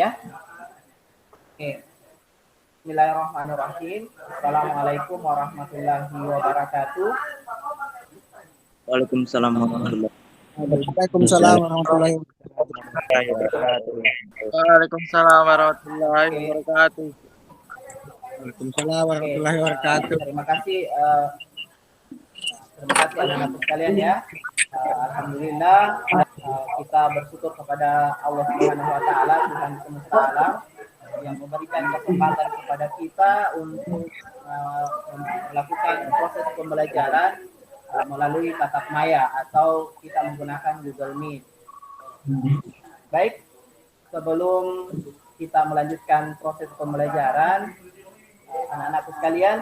ya. Oke. Bismillahirrahmanirrahim. Assalamualaikum warahmatullahi wabarakatuh. Waalaikumsalam warahmatullahi Waalaikumsalam warahmatullahi wabarakatuh. Waalaikumsalam warahmatullahi wabarakatuh. Waalaikumsalam warahmatullahi wabarakatuh. Terima kasih anak-anak sekalian ya. Alhamdulillah kita bersyukur kepada Allah Subhanahu wa taala, Tuhan semesta alam, yang memberikan kesempatan kepada kita untuk melakukan proses pembelajaran melalui tatap maya atau kita menggunakan Google Meet. Baik, sebelum kita melanjutkan proses pembelajaran, anak-anak sekalian,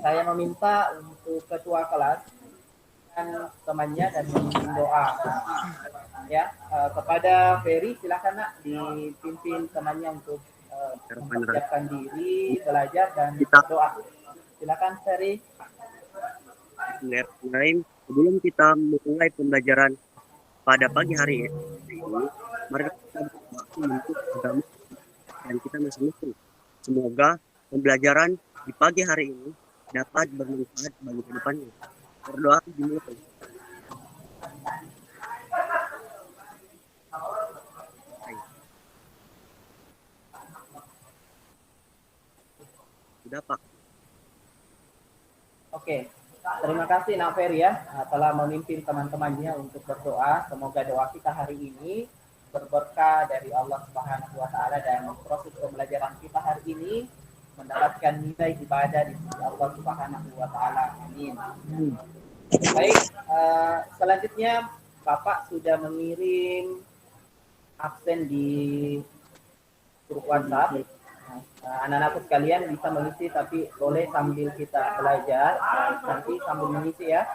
saya meminta untuk ketua kelas dan temannya dan memimpin doa. Ya, kepada Ferry silakan nak dipimpin temannya untuk mempersiapkan diri, belajar dan berdoa. Silakan Ferry. Bismillahirrahmanirrahim. Sebelum kita memulai pembelajaran pada pagi hari ini, mari kita berdoa untuk agama dan kita masing-masing. Semoga pembelajaran di pagi hari ini dapat bermanfaat bagi kedepannya. Berdoa dimulai. Sudah Pak. Oke, terima kasih Nak Ferry ya telah memimpin teman-temannya untuk berdoa. Semoga doa kita hari ini berberkah dari Allah Subhanahu wa taala dan proses pembelajaran kita hari ini mendapatkan nilai ibadah di sisi Allah Subhanahu wa taala. Amin. Baik, selanjutnya Bapak sudah mengirim absen di grup WhatsApp. Anak-anak sekalian bisa mengisi, tapi boleh sambil kita belajar, nanti sambil mengisi ya.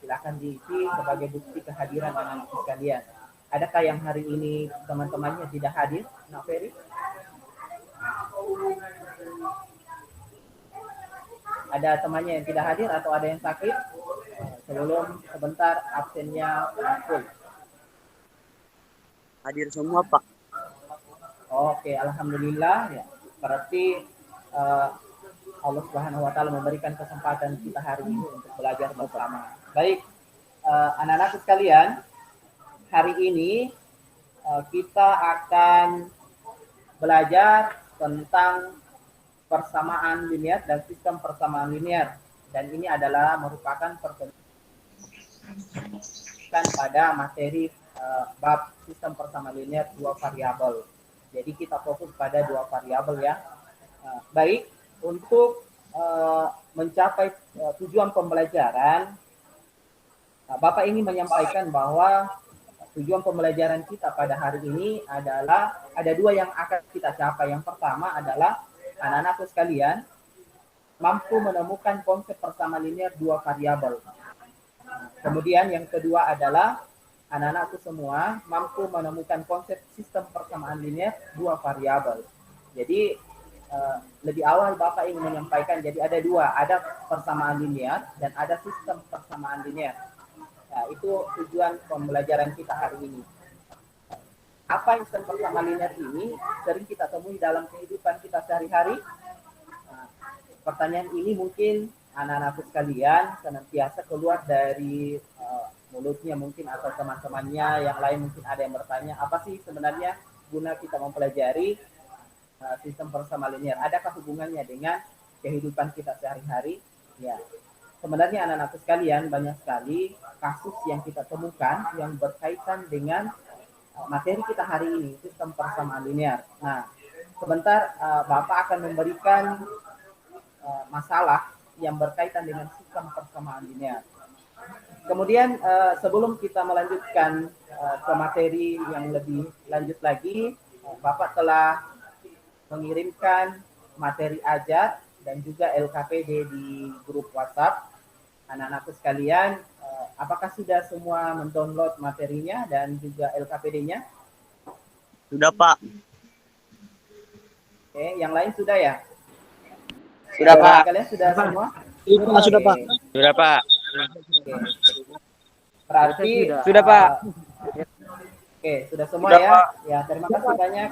Silakan diisi sebagai bukti kehadiran anak-anak sekalian. Adakah yang hari ini teman-temannya tidak hadir, Nak Ferry? Ada temannya yang tidak hadir atau ada yang sakit? Sebelum sebentar absennya full. Hadir semua Pak. Oke, alhamdulillah ya. Berarti Allah Subhanahu wa taala memberikan kesempatan kita hari ini untuk belajar bersama. Baik, anak-anak sekalian, hari ini kita akan belajar tentang persamaan linear dan sistem persamaan linear, dan ini adalah merupakan pertemuan pada materi bab sistem persamaan linear dua variabel. Jadi kita fokus pada dua variabel ya. Baik, untuk mencapai tujuan pembelajaran, Bapak ingin menyampaikan bahwa tujuan pembelajaran kita pada hari ini adalah ada dua yang akan kita capai. Yang pertama adalah anak-anak sekalian mampu menemukan konsep persamaan linear dua variabel. Kemudian yang kedua adalah anak-anakku semua mampu menemukan konsep sistem persamaan linear dua variabel. Jadi lebih awal Bapak ingin menyampaikan, jadi ada dua, ada persamaan linear dan ada sistem persamaan linear. Nah, itu tujuan pembelajaran kita hari ini. Apa sistem persamaan linear ini sering kita temui dalam kehidupan kita sehari-hari. Nah, pertanyaan ini mungkin anak-anakku sekalian senantiasa keluar dari mulutnya mungkin, atau teman-temannya yang lain mungkin ada yang bertanya, apa sih sebenarnya guna kita mempelajari sistem persamaan linear? Adakah hubungannya dengan kehidupan kita sehari-hari? Ya, sebenarnya anak-anak sekalian banyak sekali kasus yang kita temukan yang berkaitan dengan materi kita hari ini, sistem persamaan linear. Nah, sebentar Bapak akan memberikan masalah yang berkaitan dengan sistem persamaan linear. Kemudian sebelum kita melanjutkan ke materi yang lebih lanjut lagi, Bapak telah mengirimkan materi ajar dan juga LKPD di grup WhatsApp. Anak-anak sekalian, apakah sudah semua mendownload materinya dan juga LKPD-nya? Sudah Pak. Oke, yang lain sudah ya? Sudah Pak. Kalian sudah semua? Sudah Pak. Sudah Pak. Oke. Berarti Sudah Pak. Oke, sudah semua Sudah, ya. Pak. Ya, terima kasih banyak.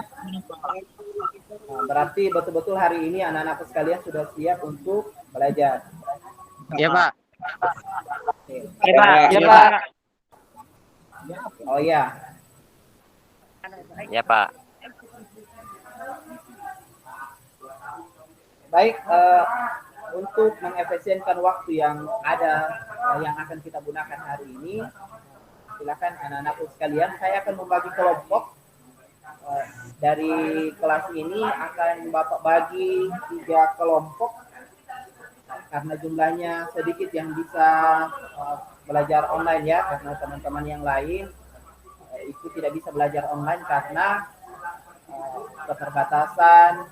Nah, berarti betul-betul hari ini anak-anak sekalian sudah siap untuk belajar. Iya, Pak. Oke. Iya, Pak. Iya, Iya, Pak. Pak. Oh iya, Ya, Pak. baik. Untuk mengefisienkan waktu yang ada, yang akan kita gunakan hari ini, silakan anak-anakku sekalian. Saya akan membagi kelompok. Dari kelas ini akan Bapak bagi 3 kelompok karena jumlahnya sedikit yang bisa belajar online ya, karena teman-teman yang lain itu tidak bisa belajar online karena keterbatasan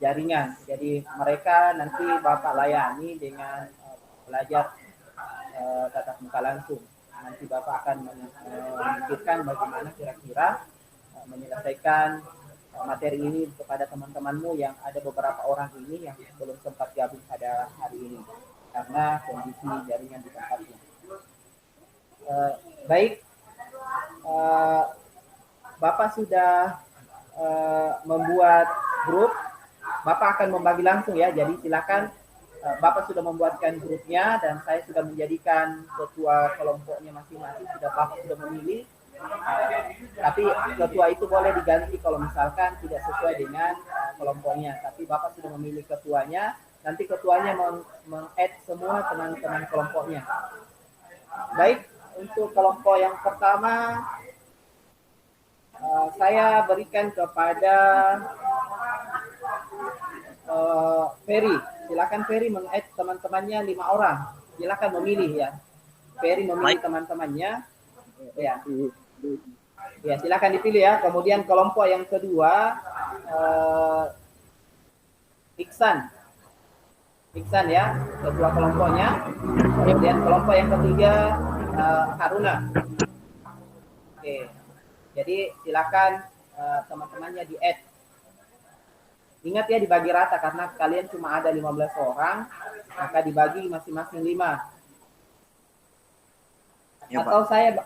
jaringan. Jadi mereka nanti Bapak layani dengan belajar tatap muka langsung. Nanti Bapak akan memikirkan bagaimana kira-kira menyelesaikan materi ini kepada teman-temanmu yang ada beberapa orang ini yang belum sempat gabung pada hari ini karena kondisi jaringan di tempatnya. Baik, Bapak sudah membuat grup. Bapak akan membagi langsung ya, jadi silakan. Bapak sudah membuatkan grupnya dan saya sudah menjadikan ketua kelompoknya masing-masing. Bapak sudah memilih, tapi ketua itu boleh diganti kalau misalkan tidak sesuai dengan kelompoknya. Tapi Bapak sudah memilih ketuanya, nanti ketuanya meng-add semua teman-teman kelompoknya. Baik, untuk kelompok yang pertama saya berikan kepada Ferry. Silakan Ferry meng-add teman-temannya 5 orang. Silakan memilih ya. Ferry memilih teman-temannya. Ya. Ya, silakan dipilih ya. Kemudian kelompok yang kedua Iksan. Iksan ya, ketua kelompoknya. Kemudian kelompok yang ketiga Haruna. Oke. Jadi silakan teman-temannya di-add. Ingat ya, dibagi rata karena kalian cuma ada 15 orang, maka dibagi masing-masing 5. Ya, atau Pak.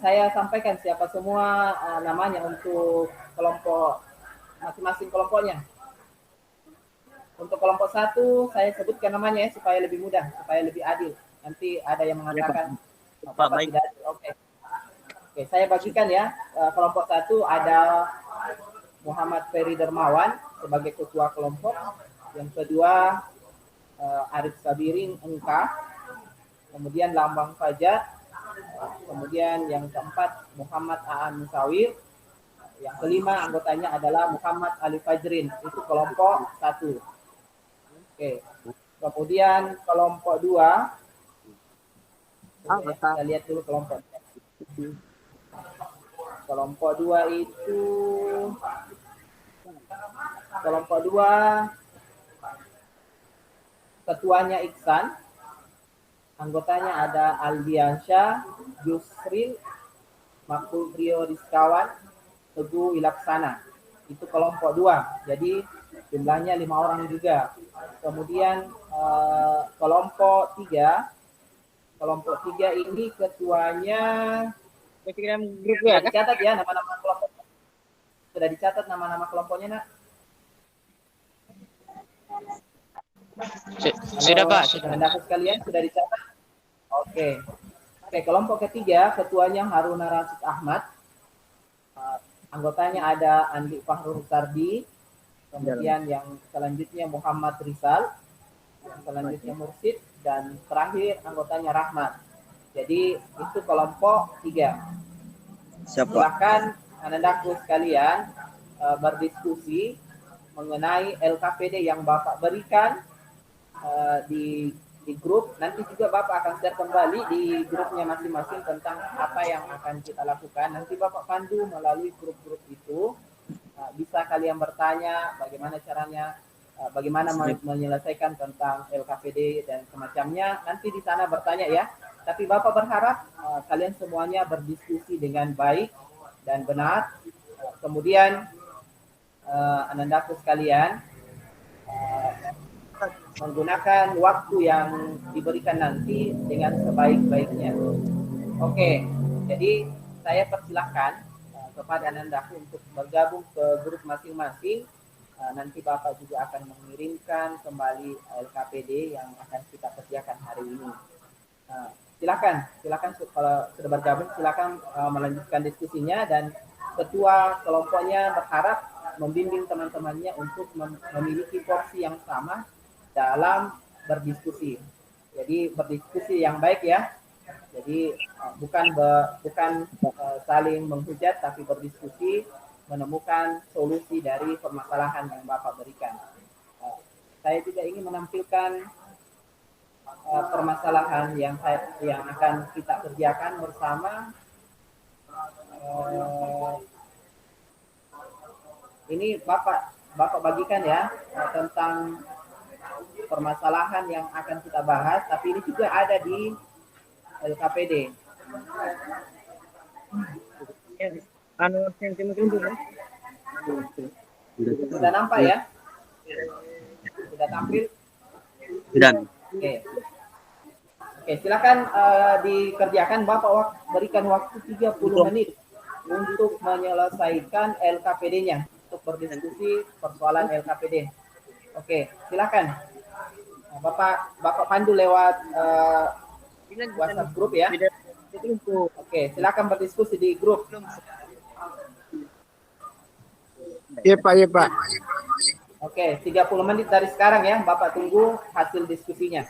saya sampaikan siapa semua namanya untuk kelompok masing-masing kelompoknya. Untuk kelompok 1 saya sebutkan namanya ya supaya lebih mudah, supaya lebih adil. Nanti ada yang mengatakan Pak, baik. tidak adil. Oke, saya bagikan ya. Kelompok 1 ada Muhammad Ferry Dermawan sebagai ketua kelompok. Yang kedua Arif Sabirin Engka. Kemudian Lambang Fajar. Kemudian yang keempat Muhammad Aan Musawir. Yang kelima anggotanya adalah Muhammad Ali Fajrin. Itu kelompok 1. Oke. Kemudian kelompok 2. Kita lihat dulu kelompoknya. Kelompok 2 itu kelompok 2 ketuanya Iksan, anggotanya ada Aldiansyah, Yusril, Makul Trio Rizkawan, Teguh Wilaksana. Itu kelompok 2. Jadi jumlahnya 5 orang juga. Kemudian kelompok 3. Kelompok 3 ini ketuanya sudah dicatat ya nama-nama kelompok. Sudah dicatat nama-nama kelompoknya, Nak? Sudah, Pak. Anak sekalian sudah dicatat? Oke. Oke, kelompok ketiga ketuanya Haruna Rasid Ahmad. Anggotanya ada Andi Fahrul Sardi. Kemudian yang selanjutnya Muhammad Rizal. Yang selanjutnya Mursid. Dan terakhir anggotanya Rahmat. Jadi itu kelompok 3. Silakan anak-anakku sekalian berdiskusi mengenai LKPD yang Bapak berikan di grup. Nanti juga Bapak akan share kembali di grupnya masing-masing tentang apa yang akan kita lakukan. Nanti Bapak pandu melalui grup-grup itu. Bisa kalian bertanya bagaimana caranya, bagaimana menyelesaikan tentang LKPD dan semacamnya. Nanti di sana bertanya ya. Tapi Bapak berharap kalian semuanya berdiskusi dengan baik dan benar. Kemudian anak-anakku sekalian menggunakan waktu yang diberikan nanti dengan sebaik-baiknya. Oke, Jadi saya persilahkan kepada Anandaku untuk bergabung ke grup masing-masing. Nanti Bapak juga akan mengirimkan kembali LKPD yang akan kita kerjakan hari ini. Silakan kalau sudah bergabung silakan melanjutkan diskusinya, dan ketua kelompoknya berharap membimbing teman-temannya untuk memiliki porsi yang sama dalam berdiskusi. Jadi berdiskusi yang baik ya. Jadi bukan saling menghujat, tapi berdiskusi menemukan solusi dari permasalahan yang Bapak berikan. Saya juga ingin menampilkan permasalahan yang akan kita kerjakan bersama. Ini Bapak bagikan ya tentang permasalahan yang akan kita bahas, tapi ini juga ada di LKPD. Sudah nampak ya? Sudah tampil? Sudah. Oke, silakan dikerjakan. Bapak berikan waktu 30 menit untuk menyelesaikan LKPD-nya, untuk berdiskusi persoalan LKPD. Oke, silakan. Bapak pandu lewat WhatsApp grup ya. Oke, silakan berdiskusi di grup. Iya Pak. Oke, 30 menit dari sekarang ya. Bapak tunggu hasil diskusinya.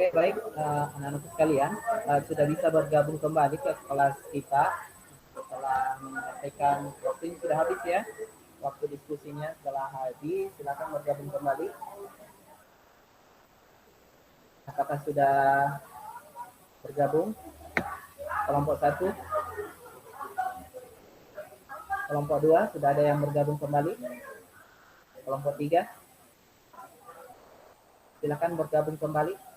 Oke, baik anak-anak sekalian, sudah bisa bergabung kembali ke kelas kita setelah menyelesaikan waktu ini sudah habis ya. Waktu diskusinya setelah habis, silakan bergabung kembali. Apakah sudah bergabung? Kelompok 1, kelompok 2 sudah ada yang bergabung kembali. Kelompok 3, silakan bergabung kembali.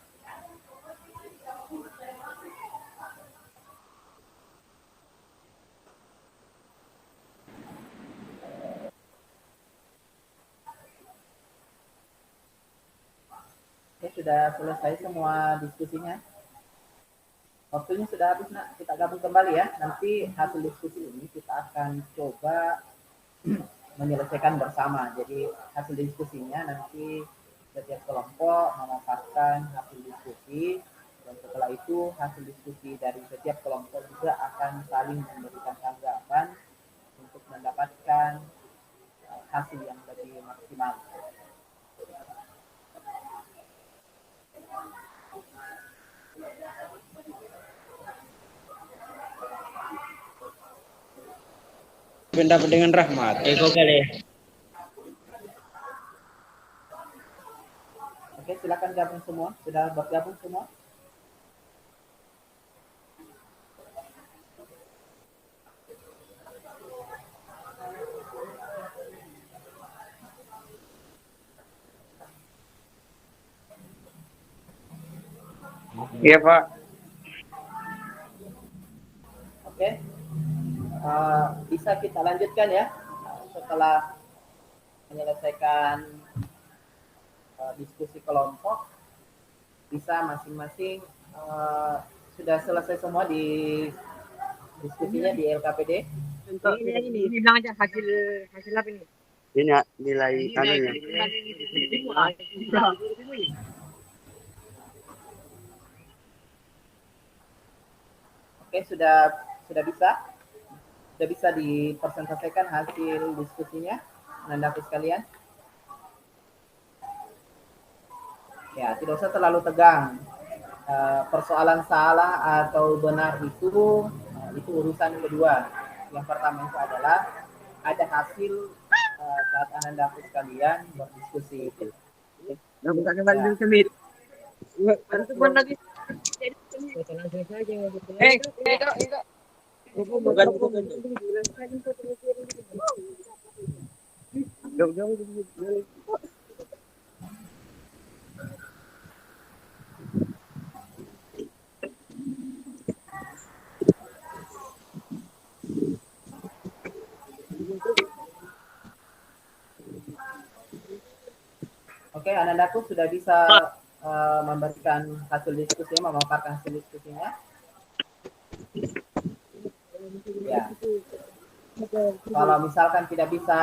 Oke, sudah selesai semua diskusinya. Waktunya sudah habis, nak. Kita gabung kembali ya. Nanti hasil diskusi ini kita akan coba menyelesaikan bersama. Jadi hasil diskusinya nanti setiap kelompok memaparkan hasil diskusi, dan setelah itu hasil diskusi dari setiap kelompok juga akan saling memberikan tanggapan untuk mendapatkan hasil yang lebih maksimal. Pendapat dengan Rahmat. Eko kali. Oke, silakan gabung semua. Sudah bergabung semua? Iya Pak. Oke, bisa kita lanjutkan ya setelah menyelesaikan diskusi kelompok. Bisa masing-masing sudah selesai semua di diskusinya di LKPD. Ini bilang aja hasil apa ini? Ini nilai anunya. Oke, sudah bisa dipresentasikan hasil diskusinya, anak-anak sekalian. Ya, tidak usah terlalu tegang. Persoalan salah atau benar itu urusan kedua. Yang pertama itu adalah ada hasil saat anak-anak sekalian berdiskusi. Nah, bukan kembali ke lagi. Oke, anak-anakku sudah bisa memberikan hasil diskusinya, memaparkan hasil diskusinya. Ya. Kalau misalkan tidak bisa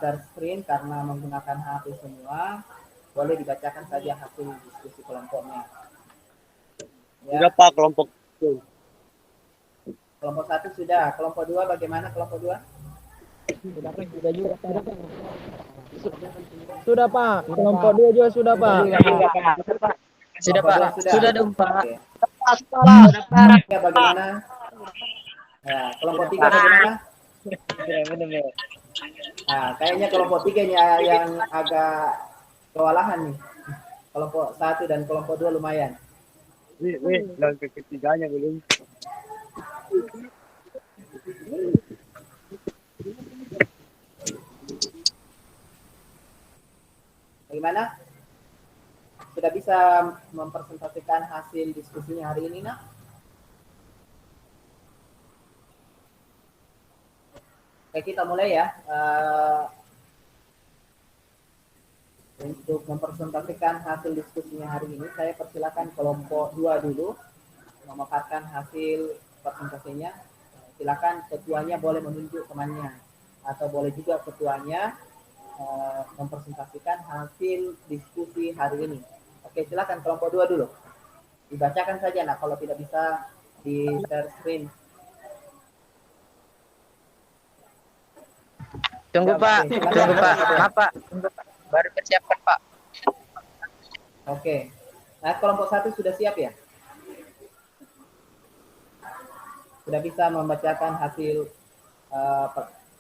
share screen karena menggunakan HP semua, boleh dibacakan saja hasil diskusi kelompoknya. Ya. Sudah Pak kelompok itu. Kelompok 1 sudah, kelompok 2 bagaimana kelompok 2? Sudah Pak, kelompok 2 juga sudah Pak. Sudah Pak. Sudah dong Pak. Sudah Pak. Ya, bagaimana? Ya, kelompok 3 bagaimana? Nah, kayaknya kelompok 3 ini yang agak kewalahan nih. Kelompok 1 dan kelompok 2 lumayan. Bilang ke ketiganya belum. Bagaimana? Sudah bisa mempresentasikan hasil diskusinya hari ini, nak? Oke, kita mulai ya. Untuk mempresentasikan hasil diskusinya hari ini, saya persilakan kelompok 2 dulu memaparkan hasil presentasinya. Silakan ketuanya boleh menunjuk temannya, atau boleh juga ketuanya mempresentasikan hasil diskusi hari ini. Oke, silakan kelompok 2 dulu. Dibacakan saja, nah kalau tidak bisa di share screen. Tunggu Pak. Tunggu Pak. Maaf Pak. Tunggu Pak. Baru persiapkan Pak. Oke. Nah, kelompok 1 sudah siap ya? Sudah bisa membacakan hasil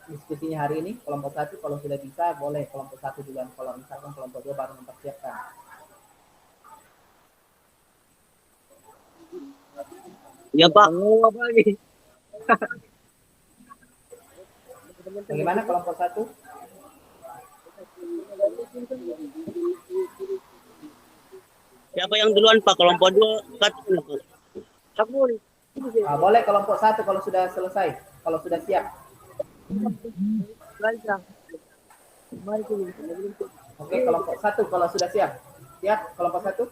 diskusinya hari ini? Kelompok 1 kalau sudah bisa, boleh kelompok 1 duluan. Kalau misalkan kelompok 2 baru mempersiapkan. Ya Pak. Apa lagi? Bagaimana kelompok 1? Siapa yang duluan Pak? Kelompok 2 katakan Pak. Aku. Boleh kelompok 1 kalau sudah selesai, kalau sudah siap. Oke, kelompok 1 kalau sudah siap. Siap kelompok 1?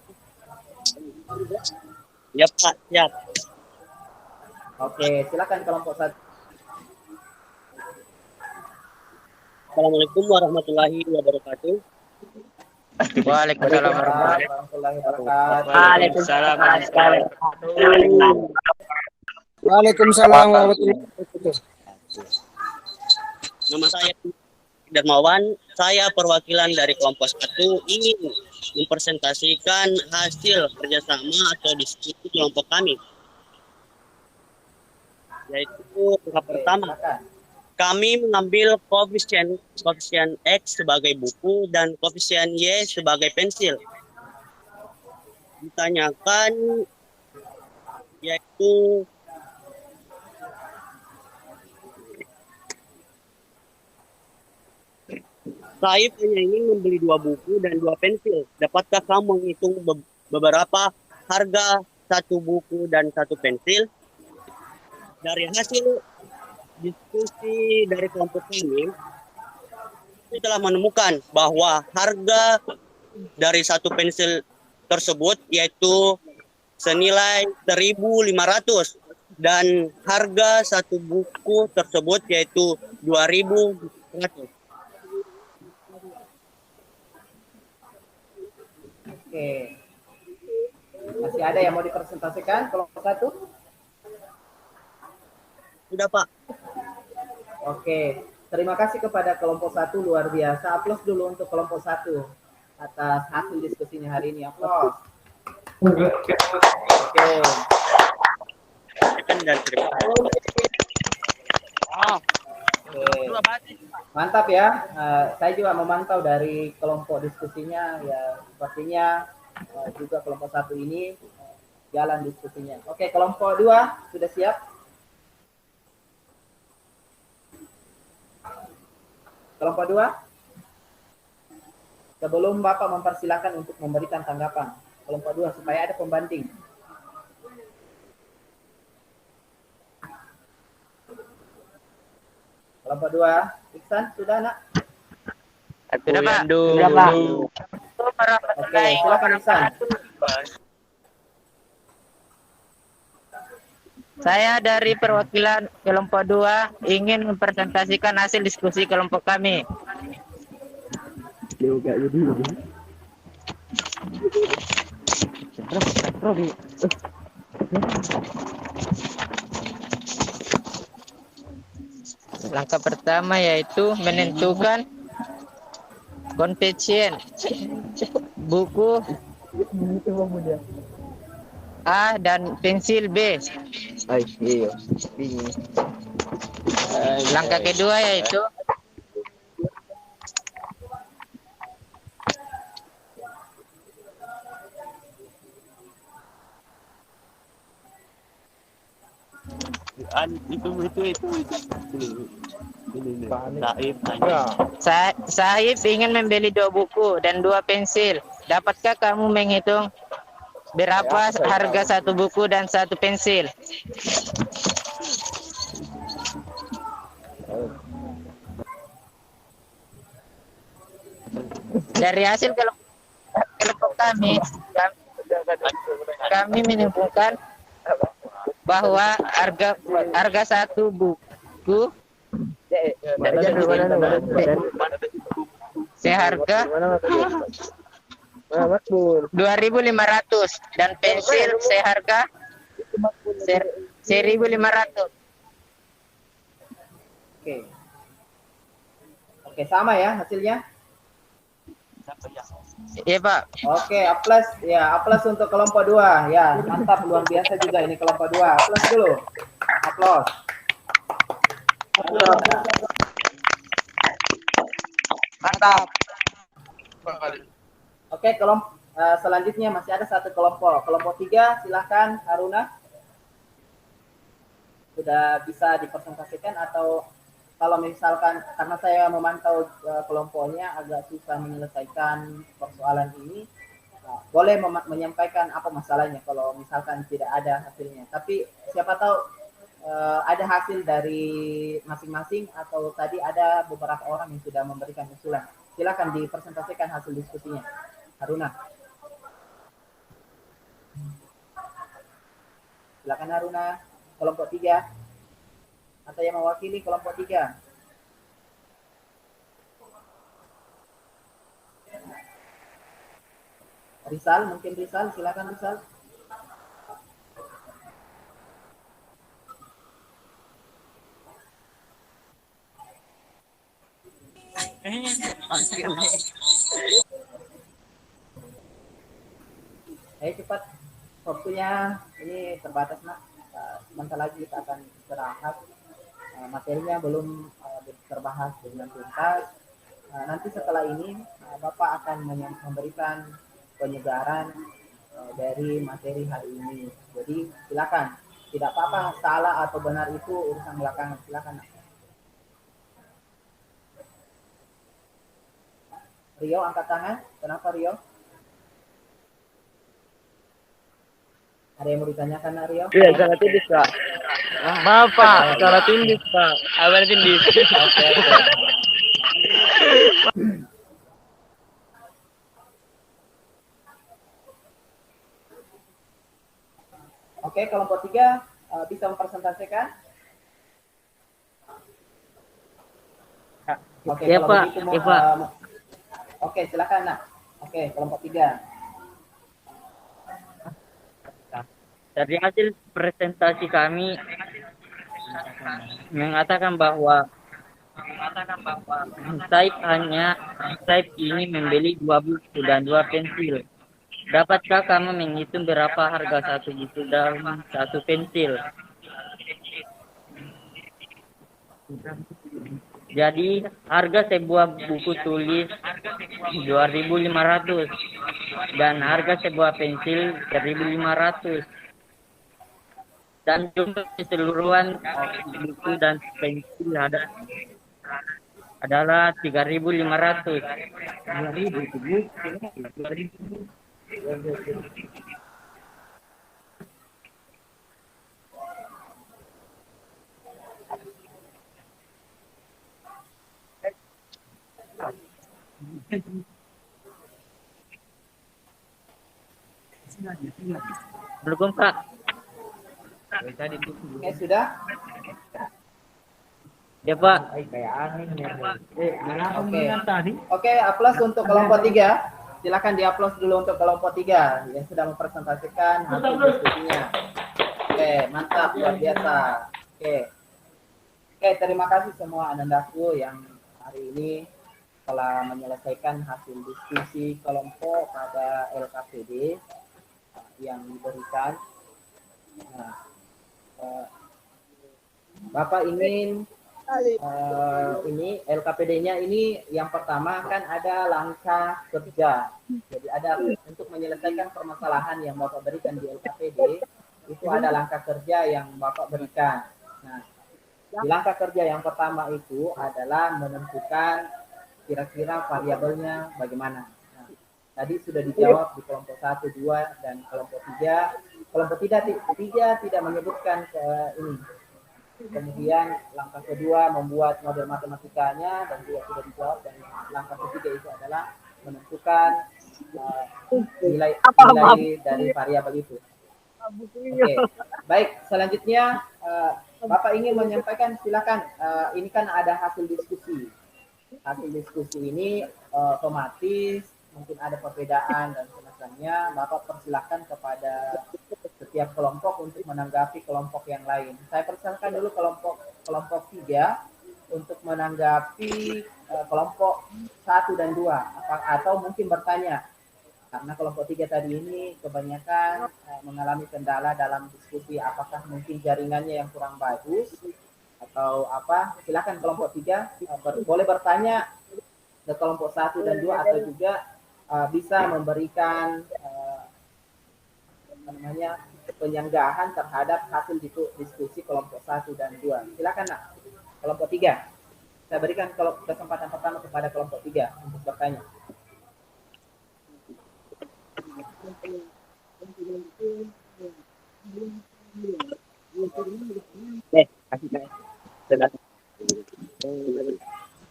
Ya Pak, siap. Oke, silakan kelompok 1. Assalamualaikum warahmatullahi wabarakatuh. Waalaikumsalam warahmatullahi wabarakatuh. Waalaikumsalam. Waalaikumsalam warahmatullahi wabarakatuh. Nama saya Darmawan. Saya perwakilan dari kelompok 1 ingin mempresentasikan hasil kerjasama atau diskusi kelompok kami. Yaitu tahap pertama. Kami mengambil koefisien X sebagai buku dan koefisien Y sebagai pensil. Ditanyakan yaitu saya hanya ingin membeli 2 buku dan 2 pensil. Dapatkah kamu menghitung beberapa harga 1 buku dan 1 pensil? Dari hasil diskusi dari kelompok ini, kita telah menemukan bahwa harga dari 1 pensil tersebut yaitu senilai 1.500 dan harga 1 buku tersebut yaitu 2.100. Oke. Masih ada yang mau dipresentasikan kelompok 1? Sudah Pak. Oke. Terima kasih kepada kelompok 1, luar biasa. Aplaus dulu untuk kelompok 1 atas hasil diskusinya hari ini. Aplaus. Oke. Mantap ya. Saya juga memantau dari kelompok diskusinya ya, sepertinya juga kelompok 1 ini jalan diskusinya. Oke, kelompok 2 sudah siap? Kelompok 2? Sebelum Bapak mempersilahkan untuk memberikan tanggapan kelompok 2 supaya ada pembanding. Kelompok 2, Iksan sudah nak? Sudah Pak. Sudah Pak. Oke, silakan Iksan. Saya dari perwakilan kelompok 2 ingin mempresentasikan hasil diskusi kelompok kami. Langkah pertama yaitu menentukan koefisien buku A dan pensil B. Langkah kedua yaitu Sahib ingin membeli 2 buku dan 2 pensil. Dapatkah kamu menghitung berapa harga 1 buku dan 1 pensil? Dari hasil kelompok kami menemukan bahwa harga 1 buku seharga 2.500 dan pensil seharga 1.500. Oke, sama ya hasilnya? Iya Pak. Oke, aplaus ya, aplaus untuk kelompok 2 ya, mantap, luar biasa juga ini kelompok 2. Aplaus dulu. Aplaus. Mantap. Oke, selanjutnya masih ada satu kelompok. Kelompok 3, silahkan Haruna. Sudah bisa dipresentasikan atau kalau misalkan karena saya memantau kelompoknya agak susah menyelesaikan persoalan ini, boleh menyampaikan apa masalahnya kalau misalkan tidak ada hasilnya. Tapi siapa tahu ada hasil dari masing-masing atau tadi ada beberapa orang yang sudah memberikan usulan. Silakan dipresentasikan hasil diskusinya. Haruna. Silakan Haruna, kelompok 3. Atau yang mewakili kelompok 3. Rizal, mungkin Rizal, silakan Rizal. Ayo cepat, waktunya ini terbatas nak. Sebentar lagi kita akan istirahat. Materinya belum terbahas dengan tuntas. Nanti setelah ini Bapak akan memberikan penyegaran dari materi hari ini. Jadi silakan, tidak apa-apa salah atau benar itu urusan belakangan. Silakan. Rio angkat tangan. Kenapa Rio? Ada yang mau ditanyakan nak Rio? Iya, salah tindis, Pak. Maaf, Pak. Salah tindis, Pak. Salah tindis. Oke. Oke, kelompok 3 bisa mempresentasikan? Oke, Ya, kalau Pak. begitu Ya, Pak. Oke, silakan nak. Oke, kelompok 3. Dari hasil presentasi kami mengatakan bahwa Saib ini membeli 2 buku dan 2 pensil. Dapatkah kamu menghitung berapa harga satu buku dan satu pensil? Jadi harga sebuah buku tulis 2.500 dan harga sebuah pensil 1.500. Dan jumlah keseluruhan buku dan pensil adalah 3.500. 2.000. Belum Pak. Oke, sudah? Ya Pak. Oke, aplaus untuk kelompok 3. Silakan diaplaus dulu untuk kelompok 3 yang sudah mempresentasikan hasil diskusinya. Oke, mantap, luar biasa. Oke, terima kasih semua anandaku yang hari ini telah menyelesaikan hasil diskusi kelompok pada LKPD yang diberikan. Nah, Bapak ingin ini LKPD-nya ini yang pertama kan ada langkah kerja. Jadi ada untuk menyelesaikan permasalahan yang Bapak berikan di LKPD itu ada langkah kerja yang Bapak berikan. Nah, di langkah kerja yang pertama itu adalah menentukan kira-kira variabelnya bagaimana. Nah, tadi sudah dijawab di kelompok 1, 2 dan kelompok 3. Kelompok 3 tidak menyebutkan ini. Kemudian langkah kedua membuat model matematikanya dan juga sudah dijawab, dan langkah ketiga itu adalah menentukan nilai dari variabel itu. Oke, baik. Selanjutnya Bapak ingin menyampaikan, silakan. Ini kan ada hasil diskusi. Hasil diskusi ini otomatis mungkin ada perbedaan dan semacamnya. Bapak persilahkan kepada setiap kelompok untuk menanggapi kelompok yang lain. Saya persilakan dulu kelompok 3 untuk menanggapi kelompok 1 dan 2 atau mungkin bertanya Karena kelompok 3 tadi ini kebanyakan mengalami kendala dalam diskusi, apakah mungkin jaringannya yang kurang bagus atau apa. Silakan kelompok 3 boleh bertanya ke kelompok 1 dan 2 atau juga bisa memberikan penyanggahan terhadap hasil diskusi kelompok 1 dan 2. Silakan nak, kelompok 3. Saya berikan kesempatan pertama kepada kelompok 3 untuk bertanya.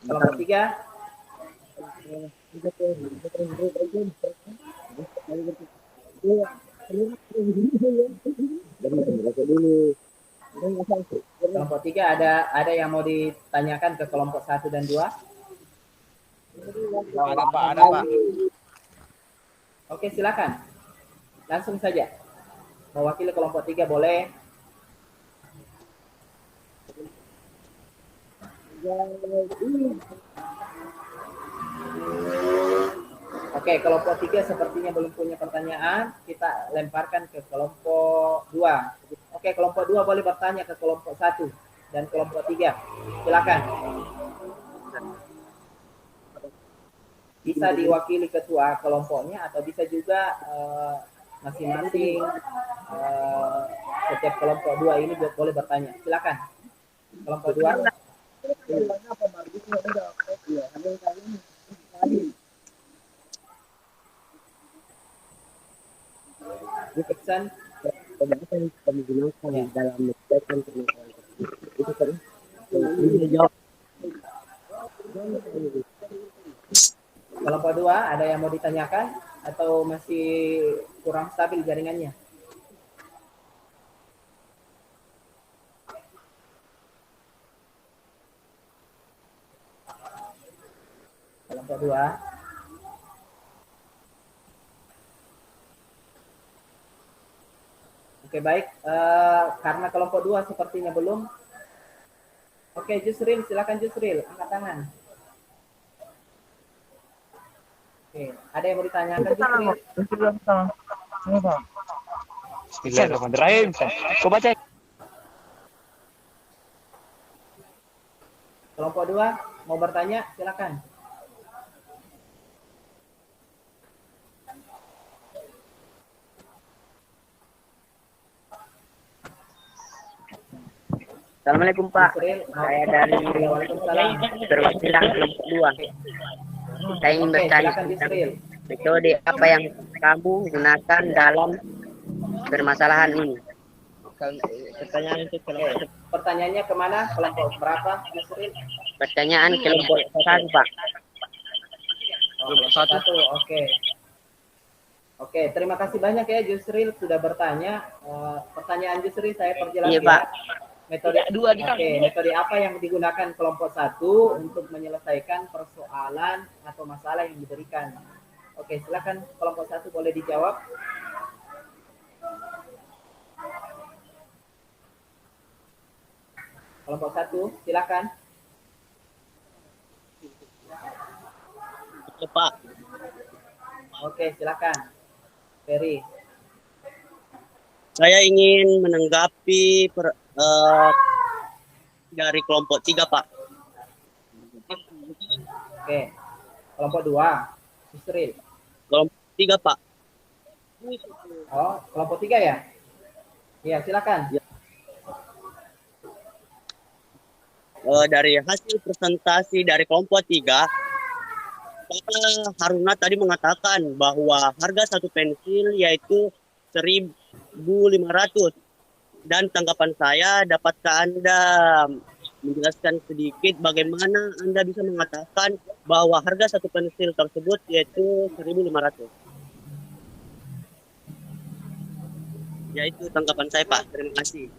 Kelompok 3. Kelompok 3 ada yang mau ditanyakan ke kelompok 1 dan 2? Ada Pak. Oke, silakan. Langsung saja. Mewakili kelompok 3 boleh. Oke, kelompok 3 sepertinya belum punya pertanyaan. Kita lemparkan ke kelompok 2. Oke, kelompok 2 boleh bertanya ke kelompok 1 dan kelompok 3. Silakan. Bisa diwakili ketua kelompoknya atau bisa juga masing-masing setiap kelompok 2 ini boleh bertanya. Silakan. Kelompok 2. Iksan. Kami gunakan dalam menjelaskan permasalahan tersebut. Itu kan jawab. Kelompok 2 ada yang mau ditanyakan atau masih kurang stabil jaringannya? Kelompok 2. Oke, baik. Karena kelompok 2 sepertinya belum. Oke, Jusril, silakan Jusril, angkat tangan. Oke, ada yang mau ditanyakan Jusril? Bismillahirrahmanirrahim. Kau baca. Kelompok 2 mau bertanya, silakan. Assalamualaikum Pak. Jusril, Saya dari Waalaikumsalam. perwakilan kelompok 2. Saya ingin bertanya silakan tentang Jusril. metode apa yang kamu gunakan dalam permasalahan ini. Pertanyaan itu kelompok Pertanyaannya kemana? Kelompok berapa, Jusril? Pertanyaan kelompok 1 Pak. Kelompok 1, oke. Oke, terima kasih banyak ya Jusril sudah bertanya. Pertanyaan Jusril saya perjelas Iya, ya. Pak. Metode metode apa yang digunakan kelompok 1 untuk menyelesaikan persoalan atau masalah yang diberikan? Oke, silakan kelompok 1 boleh dijawab. Kelompok 1, silakan. Ya, Pak. Oke, silakan. Ferry. Saya ingin menanggapi dari kelompok 3, Pak. Oke. Kelompok 2, Jusril. Kelompok 3, Pak. Oh, kelompok 3 ya? Iya, silakan. Ya. Dari hasil presentasi dari kelompok 3, Pak Haruna tadi mengatakan bahwa harga satu pensil yaitu 1.500. Dan tanggapan saya, dapatkah Anda menjelaskan sedikit bagaimana Anda bisa mengatakan bahwa harga satu pensil tersebut yaitu 1.500? Ya, itu tanggapan saya, Pak. Terima kasih.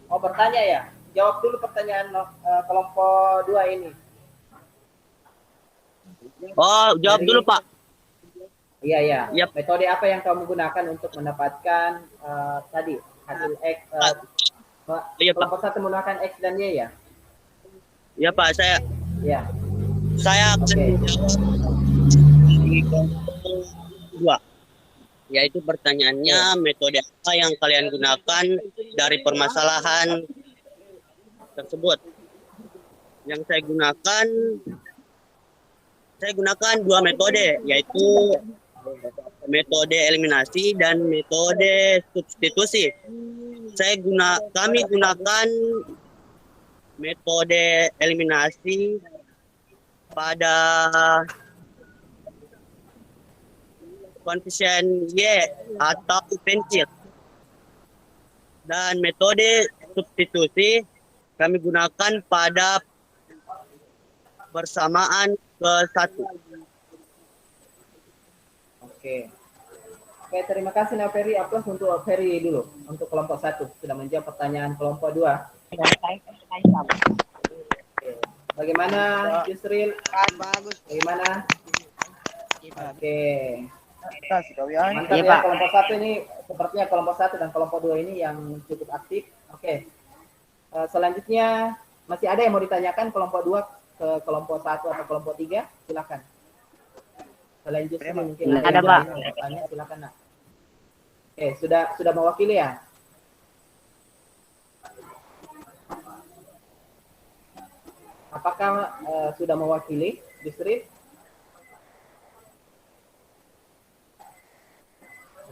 Mau bertanya ya? Jawab dulu pertanyaan kelompok 2 ini. Oh, jawab dulu, Pak. Iya, iya. Yap. Metode apa yang kamu gunakan untuk mendapatkan tadi hasil X? Iya, Pak. Kelompok 1 menggunakan X dan Y ya? Ya, Pak. Iya. Saya akan Oke. menjawab di kelompok 2. Yaitu pertanyaannya, metode apa yang kalian gunakan dari permasalahan tersebut? Yang saya gunakan 2 metode, yaitu metode eliminasi dan metode substitusi. Kami gunakan metode eliminasi pada koefisien Y atau pensil. Dan metode substitusi kami gunakan pada persamaan ke-1. Oke. Oke, terima kasih Nah Ferry. Aplaus untuk Ferry dulu untuk kelompok 1 sudah menjawab pertanyaan kelompok 2. Oke. Bagaimana Yusril? Bagus. Bagaimana? Oke. Mantap Iya, ya, Pak. kelompok 1 ini sepertinya kelompok 1 dan kelompok 2 ini yang cukup aktif. Oke. Selanjutnya masih ada yang mau ditanyakan kelompok 2 ke kelompok 1 atau kelompok 3? Silakan. Selain Yusril mungkin Ada, yang Pak. lain mau bertanya, silakan Nak. Oke, sudah mewakili ya? Apakah sudah mewakili Yusril?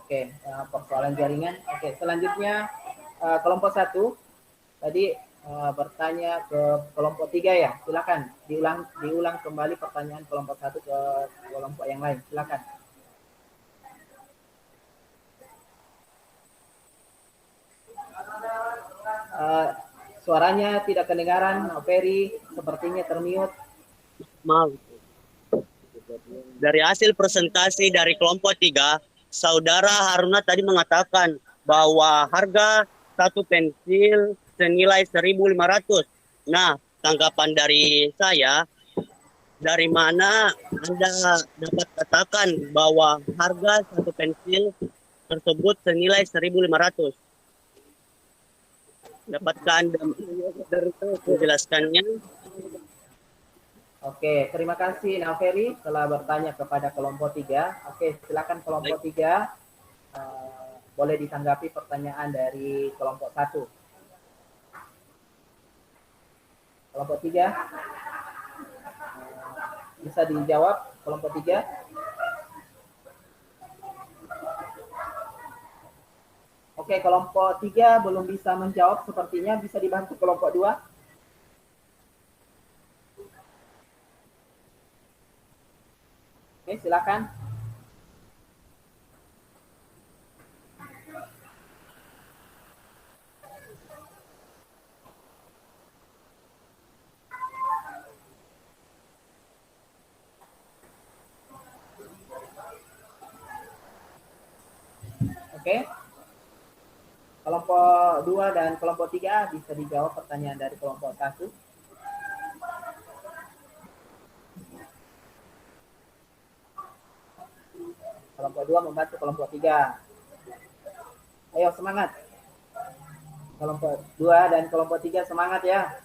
Oke, persoalan jaringan. Oke, selanjutnya kelompok 1 tadi bertanya ke kelompok 3 ya. Silakan diulang kembali pertanyaan kelompok 1 ke kelompok yang lain. Silakan. Suaranya tidak kedengaran, Ferry, sepertinya termute. Maaf. Dari hasil presentasi dari kelompok 3, Saudara Haruna tadi mengatakan bahwa harga satu pensil senilai 1.500. Nah, tanggapan dari saya, dari mana Anda dapat katakan bahwa harga satu pensil tersebut senilai 1.500? Dapatkah Anda menjelaskannya? Oke, terima kasih Naferi telah bertanya kepada kelompok 3. Oke, silakan kelompok 3 boleh ditanggapi pertanyaan dari kelompok 1. Kelompok 3 bisa dijawab kelompok 3. Oke, kelompok 3 belum bisa menjawab sepertinya, bisa dibantu kelompok 2. Oke, silakan. Oke. Kelompok 2 dan kelompok 3 bisa dijawab pertanyaan dari kelompok 1. Kelompok 2 membantu kelompok 3. Ayo semangat. Kelompok 2 dan kelompok 3 semangat ya.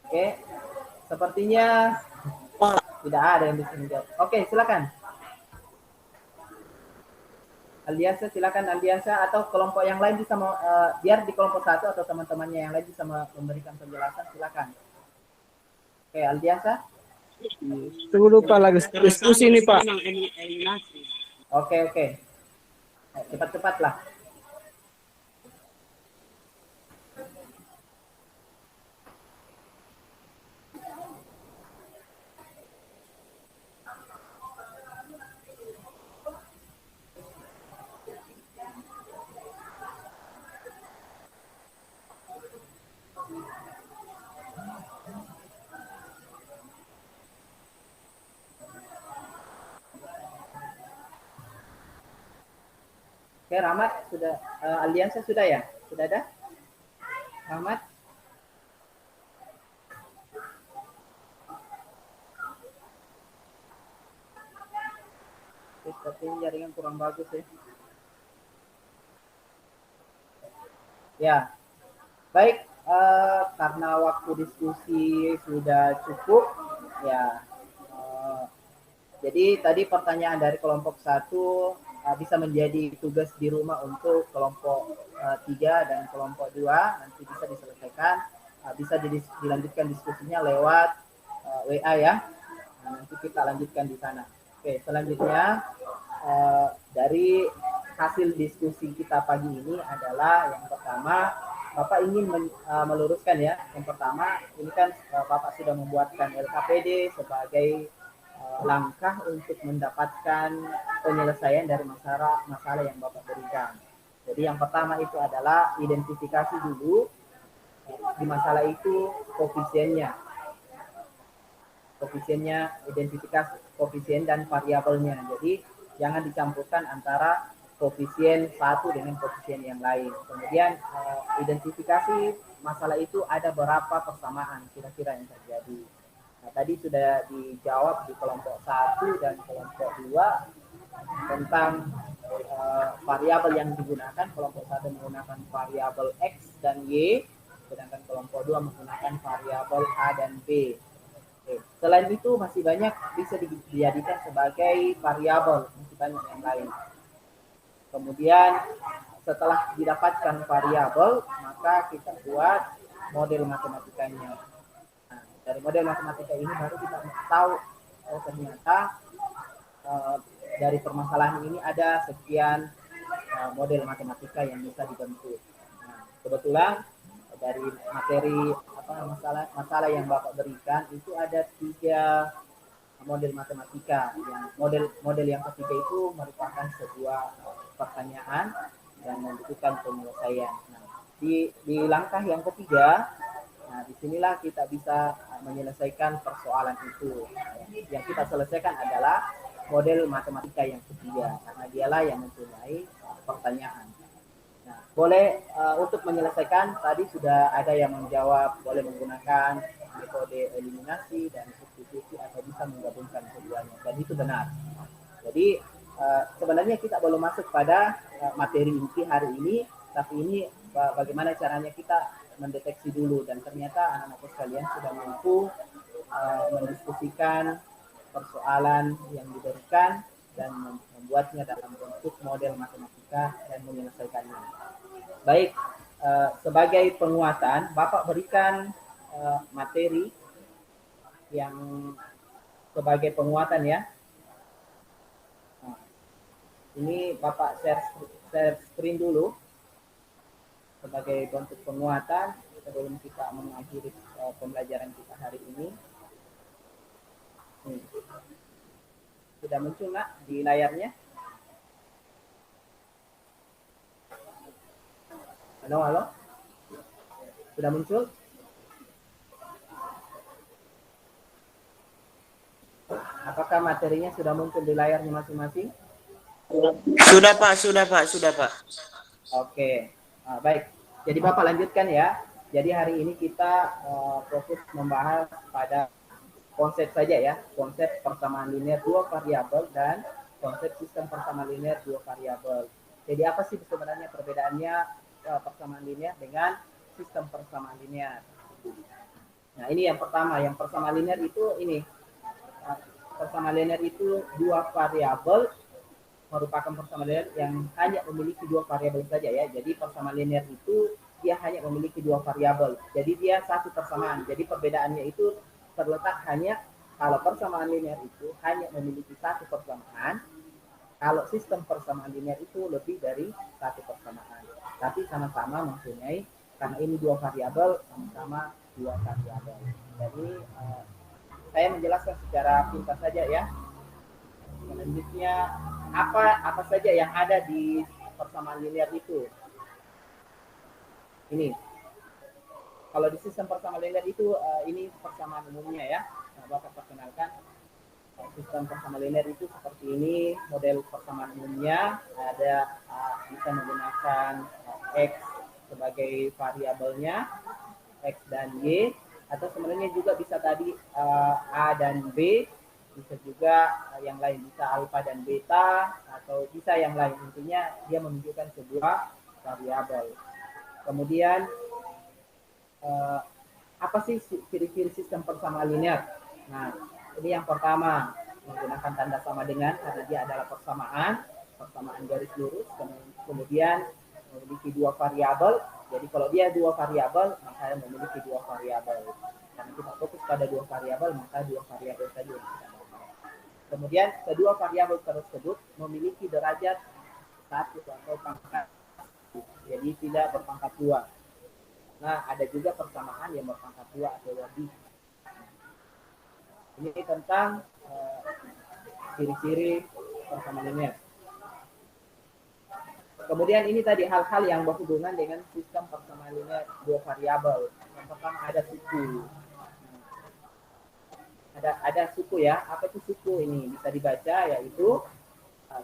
Oke. Sepertinya tidak ada yang bisa menjawab. Oke, silakan. Aldiansa, silakan Aldiansa, atau kelompok yang lain bisa biar di kelompok 1 atau teman-temannya yang lain bisa memberikan penjelasan, silakan. Oke, Aldiansa. Tunggu lupa lagi diskusi nih Pak. Oke. Cepat-cepat lah. Oke, Rahmat sudah, Aldiansa sudah ya? Sudah ada? Rahmat? Sepertinya jaringan kurang bagus ya. Ya, baik. karena waktu diskusi sudah cukup ya. Jadi tadi pertanyaan dari kelompok 1 bisa menjadi tugas di rumah untuk kelompok 3 dan kelompok 2 nanti bisa diselesaikan, bisa dilanjutkan diskusinya lewat WA ya. Nah, nanti kita lanjutkan di sana. Oke, selanjutnya dari hasil diskusi kita pagi ini adalah yang pertama, Bapak ingin meluruskan ya. Yang pertama, ini kan Bapak sudah membuatkan LKPD sebagai langkah untuk mendapatkan penyelesaian dari masalah yang Bapak berikan. Jadi yang pertama itu adalah identifikasi dulu di masalah itu koefisiennya, identifikasi koefisien dan variabelnya. Jadi jangan dicampurkan antara koefisien satu dengan koefisien yang lain. Kemudian identifikasi masalah itu ada berapa persamaan kira-kira yang terjadi. Nah, tadi sudah dijawab di kelompok 1 dan kelompok 2 tentang variabel yang digunakan. Kelompok 1 menggunakan variabel X dan Y, sedangkan kelompok 2 menggunakan variabel A dan B. Oke. Selain itu masih banyak bisa dijadikan sebagai variabel, masih banyak yang lain. Kemudian setelah didapatkan variabel, maka kita buat model matematikanya. Nah, dari model matematika ini baru kita tahu ternyata dari permasalahan ini ada sekian model matematika yang bisa dibentuk. Nah, kebetulan dari materi masalah yang Bapak berikan itu ada 3 model matematika. Yang model yang ketiga itu merupakan sebuah pertanyaan dan membutuhkan penyelesaian. Nah, di langkah yang ketiga, nah disinilah kita bisa menyelesaikan persoalan itu. Yang kita selesaikan adalah model matematika yang ketiga, karena dialah yang mempunyai pertanyaan. Nah, boleh untuk menyelesaikan tadi sudah ada yang menjawab boleh menggunakan metode eliminasi dan substitusi atau bisa menggabungkan keduanya, dan itu benar. Jadi sebenarnya kita belum masuk pada materi inti hari ini, tapi ini bagaimana caranya kita mendeteksi dulu, dan ternyata anak-anak sekalian sudah mampu mendiskusikan persoalan yang diberikan dan membuatnya dalam bentuk model matematika dan menyelesaikannya. Baik, sebagai penguatan, Bapak berikan materi yang sebagai penguatan ya. Nah, ini Bapak share screen dulu sebagai bentuk penguatan sebelum kita mengakhiri pembelajaran kita hari ini. Sudah muncul nak di layarnya? Halo? Sudah muncul? Apakah materinya sudah muncul di layarnya masing-masing? Sudah Pak. Oke, baik. Jadi Bapak lanjutkan ya. Jadi hari ini kita fokus membahas pada konsep saja ya, konsep persamaan linear 2 variabel dan konsep sistem persamaan linear 2 variabel. Jadi apa sih sebenarnya perbedaannya persamaan linear dengan sistem persamaan linear? Nah, ini yang pertama, yang persamaan linear itu ini. Persamaan linear itu 2 variabel merupakan persamaan linear yang hanya memiliki 2 variabel saja ya. Jadi persamaan linear itu dia hanya memiliki 2 variabel. Jadi dia satu persamaan. Jadi perbedaannya itu terletak hanya kalau persamaan linear itu hanya memiliki satu persamaan, kalau sistem persamaan linear itu lebih dari satu persamaan, tapi sama-sama mempunyai, karena ini 2 variabel, sama-sama 2 variabel. Jadi saya menjelaskan secara pintas saja ya. Selanjutnya apa saja yang ada di persamaan linear itu. Ini. Kalau di sistem persamaan linear itu ini persamaan umumnya ya. Nah, Bapak perkenalkan sistem persamaan linear itu seperti ini, model persamaan umumnya ada bisa menggunakan X sebagai variabelnya, X dan Y, atau sebenarnya juga bisa tadi A dan B, bisa juga yang lain, bisa alfa dan beta, atau bisa yang lain. Intinya dia menunjukkan sebuah variabel. Kemudian eh, apa sih ciri-ciri sistem persamaan linear? Nah, ini yang pertama menggunakan tanda sama dengan karena dia adalah persamaan garis lurus, kemudian memiliki dua variabel. Jadi kalau dia dua variabel, maka memiliki dua variabel. Karena kita fokus pada dua variabel, maka dua variabel saja. Kemudian kedua variabel tersebut memiliki derajat satu atau pangkat, jadi tidak berpangkat dua. Nah, ada juga persamaan yang berpangkat dua atau lebih. Ini tentang ciri-ciri persamaan linear. Kemudian ini tadi hal-hal yang berhubungan dengan sistem persamaan linear dua variabel. Yang pertama ada suku. Ada suku ya. Apa itu suku ini? Bisa dibaca yaitu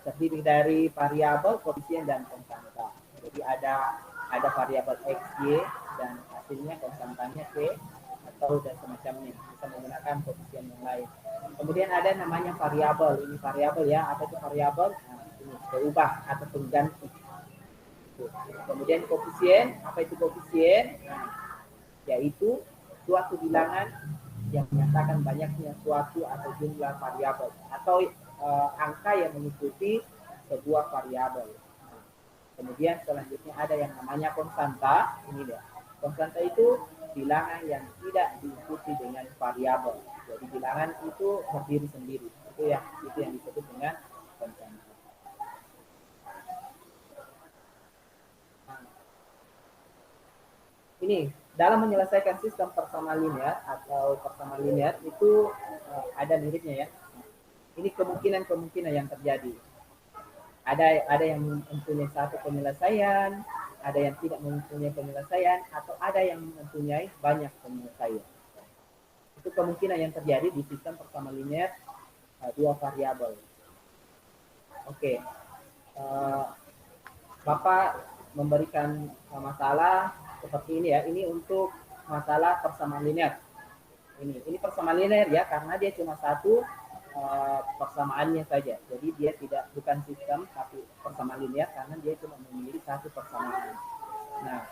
terdiri dari variabel, koefisien dan konstanta. Jadi ada variabel x, y dan hasilnya konstantanya c atau dan semacamnya. Bisa menggunakan koefisien yang lain. Kemudian ada namanya variabel. Ini variabel ya. Apa itu variabel? Nah, ini berubah atau pengganti. Kemudian koefisien, apa itu koefisien? Yaitu suatu bilangan yang menyatakan banyaknya suatu atau jumlah variabel atau angka yang mengikuti sebuah variabel. Kemudian selanjutnya ada yang namanya konstanta. Ini dia. Konstanta itu bilangan yang tidak diikuti dengan variabel. Jadi bilangan itu berdiri sendiri. Itu yang disebut dengan konstanta. Ini dalam menyelesaikan sistem persamaan linear atau persamaan linear itu ada miripnya ya. Ini kemungkinan yang terjadi. Ada yang mempunyai satu penyelesaian, ada yang tidak mempunyai penyelesaian, atau ada yang mempunyai banyak penyelesaian. Itu kemungkinan yang terjadi di sistem persamaan linear dua variabel. Oke. Bapak memberikan masalah seperti ini ya. Ini untuk masalah persamaan linear. Ini persamaan linear ya, karena dia cuma satu persamaannya saja. Jadi dia bukan sistem tapi persamaan linear karena dia cuma memiliki satu persamaan. Nah,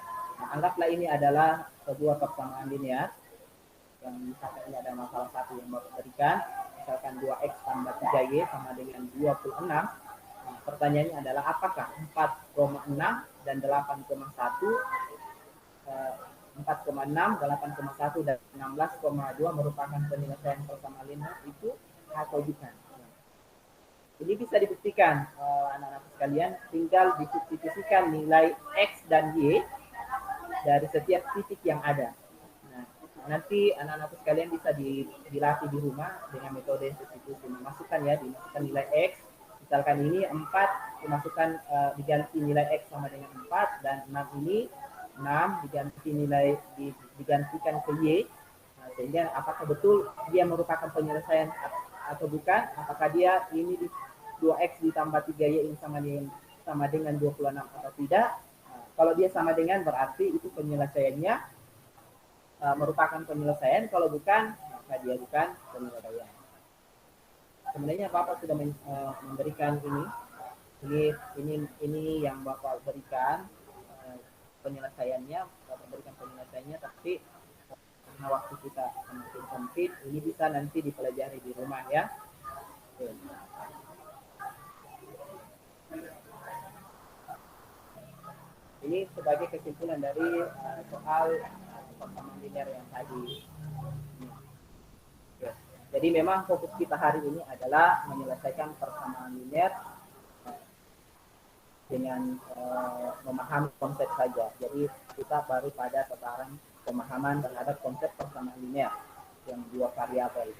anggaplah ini adalah sebuah persamaan linear yang misalkan ini ada masalah satu yang baru berikan, misalkan 2x tambah 3y sama dengan 26. Nah, pertanyaannya adalah apakah 4,6 dan 8,1 4,6, 8,1 dan 16,2 merupakan penyelesaian persamaan linear itu atau bukan. Ini bisa dibuktikan anak-anak sekalian, tinggal disubstitusikan nilai x dan y dari setiap titik yang ada. Nah, nanti anak-anak sekalian bisa dilatih di rumah dengan metode substitusi. Dimasukkan nilai x. Misalkan ini 4, diganti nilai x sama dengan 4 dan 6 ini 6 digantikan ke y. Nah, sehingga apakah betul dia merupakan penyelesaian atau bukan? Apakah dia ini 2x ditambah 3y ini sama dengan 26 atau tidak? Nah, kalau dia sama dengan berarti itu penyelesaiannya merupakan penyelesaian. Kalau bukan, maka dia bukan penyelesaian. Sebenarnya Bapak sudah memberikan ini yang Bapak berikan penyelesaiannya, tapi karena waktu kita semakin sempit, ini bisa nanti dipelajari di rumah ya. Oke. Ini sebagai kesimpulan dari soal persamaan linear yang tadi. Oke. Jadi memang fokus kita hari ini adalah menyelesaikan persamaan linear dengan memahami konsep saja. Jadi kita baru pada tataran pemahaman terhadap konsep persamaan linear yang dua variabel.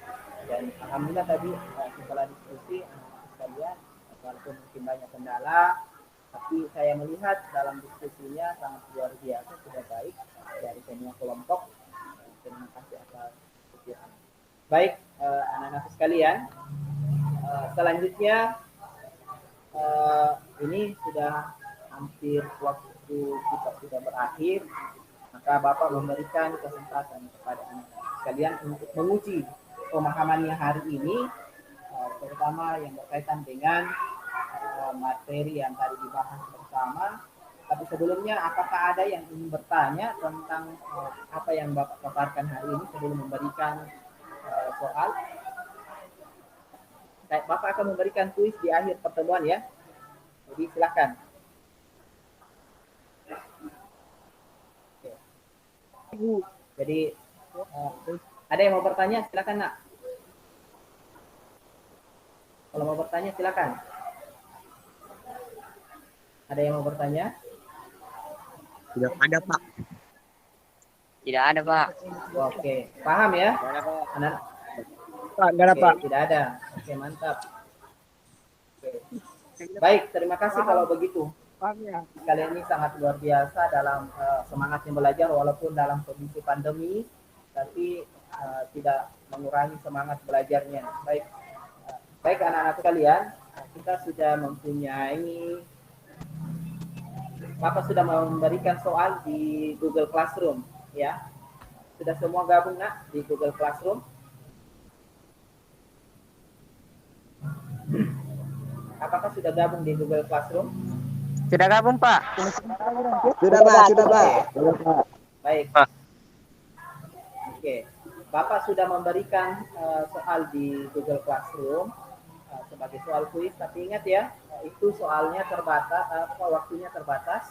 Dan alhamdulillah tadi setelah diskusi anak-anak sekalian, walaupun mungkin banyak kendala, tapi saya melihat dalam diskusinya sangat luar biasa, sudah baik dari semua kelompok. Terima kasih atas perhatian. Baik, anak-anak sekalian, selanjutnya ini sudah hampir waktu kita sudah berakhir, maka Bapak memberikan kesempatan kepada anak-anak sekalian untuk menguji pemahamannya hari ini, terutama yang berkaitan dengan materi yang tadi dibahas bersama, Tapi sebelumnya, apakah ada yang ingin bertanya tentang apa yang Bapak paparkan hari ini sebelum memberikan soal? Bapak akan memberikan kuis di akhir pertemuan ya. Jadi silakan. Jadi ada yang mau bertanya? Silakan nak. Kalau mau bertanya silakan. Ada yang mau bertanya? Tidak ada, Pak. Tidak ada, Pak. Oke, paham ya? Anak. Pak, enggak ada, Oke, Pak. tidak ada. Oke, mantap. Oke. Baik, terima kasih kalau begitu. Paham ya. Kalian ini sangat luar biasa dalam semangatnya belajar walaupun dalam kondisi pandemi, tapi tidak mengurangi semangat belajarnya. Baik, baik anak-anak sekalian, kita sudah mempunyai, Bapak sudah memberikan soal di Google Classroom, ya. Sudah semua gabung nak di Google Classroom? Apakah sudah gabung di Google Classroom? Sudah gabung, Pak. Sudah, Pak. Sudah, Pak. Baik. Oke. Bapak sudah memberikan soal di Google Classroom sebagai soal kuis, tapi ingat ya, itu soalnya terbatas, waktunya terbatas.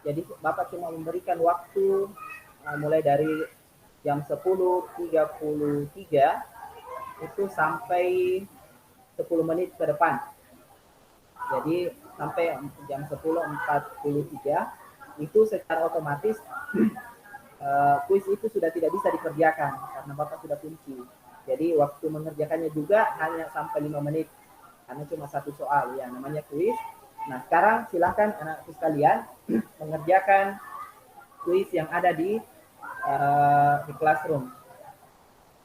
Jadi Bapak cuma memberikan waktu mulai dari jam 10.33 itu sampai 10 menit ke depan. Jadi sampai jam 10.43 itu secara otomatis kuis itu sudah tidak bisa dikerjakan karena Bapak sudah kunci. Jadi waktu mengerjakannya juga hanya sampai 5 menit karena cuma satu soal ya, namanya kuis. Nah, sekarang silakan anak-anak sekalian mengerjakan kuis yang ada di Classroom.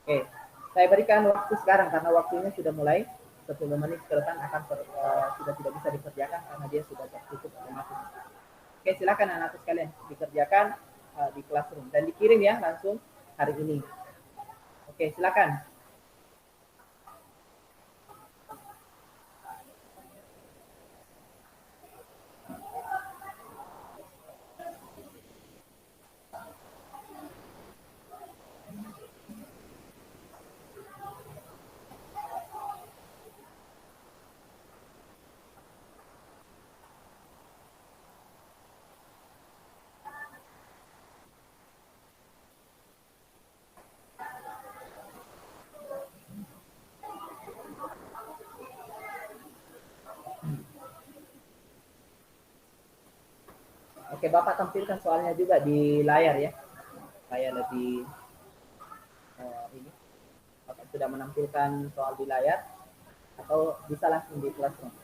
Oke, saya berikan waktu sekarang karena waktunya sudah mulai 10 menit ke depan akan sudah tidak bisa dikerjakan karena dia sudah tertutup otomatis. Oke, silakan anak-anak sekalian dikerjakan di Classroom dan dikirim ya langsung hari ini. Oke, silakan. Oke, Bapak tampilkan soalnya juga di layar ya. Saya lebih ini. Bapak sudah menampilkan soal di layar atau bisa langsung di Classroom.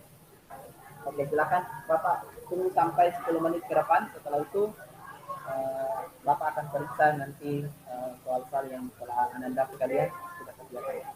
Oke, silakan Bapak tunggu sampai 10 menit ke depan. Setelah itu Bapak akan periksa nanti soal-soal yang telah Anda sekalian sudah kerjakan.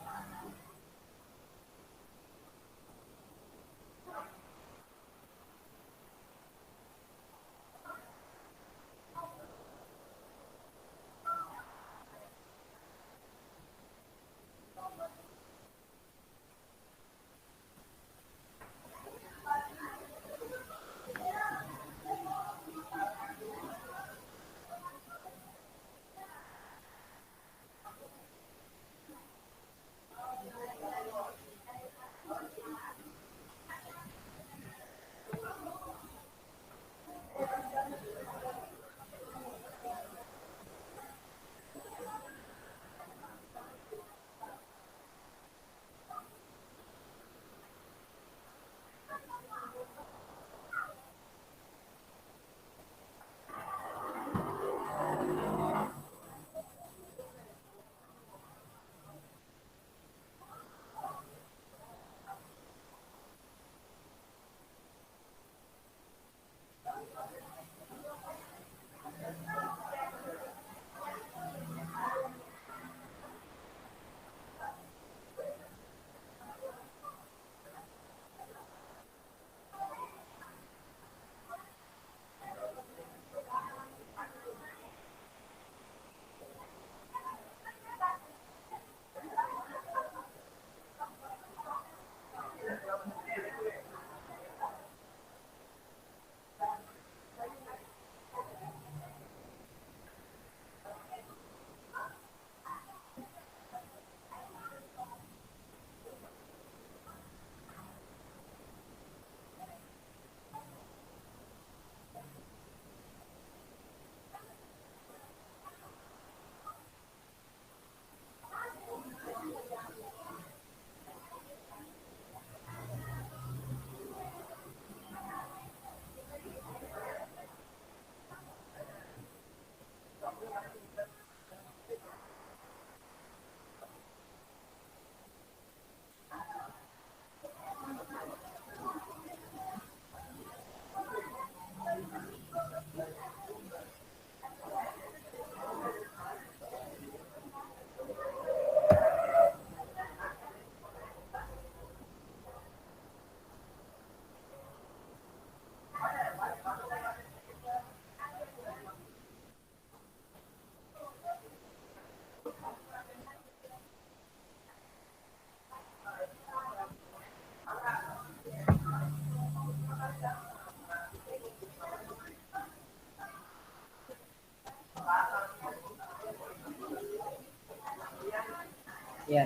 Ya,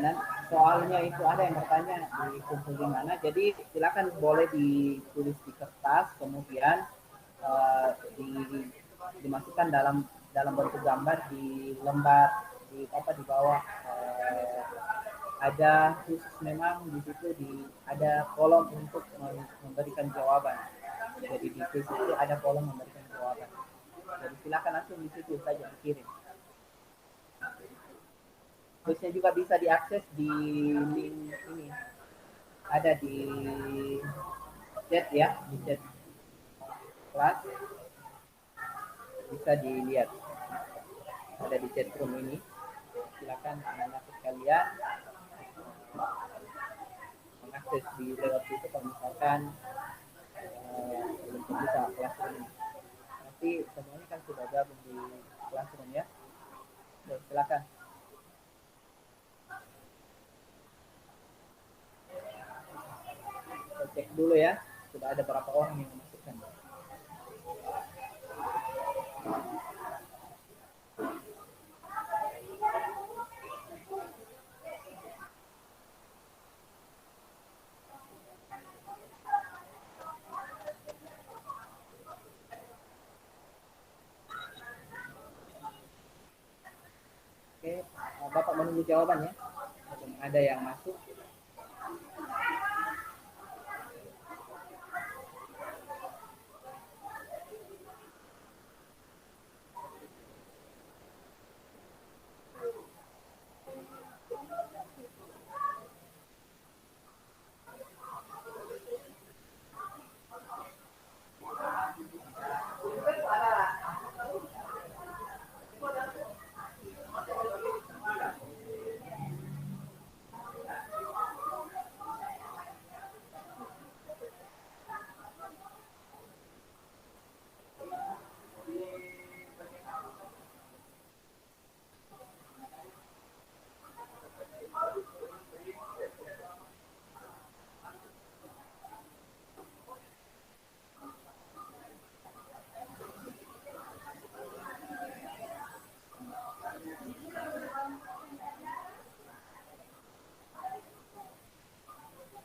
soalnya itu ada yang bertanya dikumpul di mana. Jadi silakan boleh ditulis di kertas, kemudian eh, di, dimasukkan dalam bentuk gambar di lembar di apa di bawah ada khusus memang di situ ada kolom untuk memberikan jawaban. Jadi di situ ada kolom memberikan jawaban. Jadi silakan langsung di situ saja dikirim. Terusnya juga bisa diakses di link ini. Ada di chat ya, di chat kelas bisa dilihat. Ada di chat room ini. Silakan anak-anak sekalian mengakses di lewat itu kalau misalkan untuk bisa classroom ini. Nanti semuanya kan sudah gabung di classroom ya. Oke, silakan. Kita cek dulu ya, sudah ada berapa orang yang memasukkan. Oke, Bapak menunggu jawabannya. Ada yang masuk.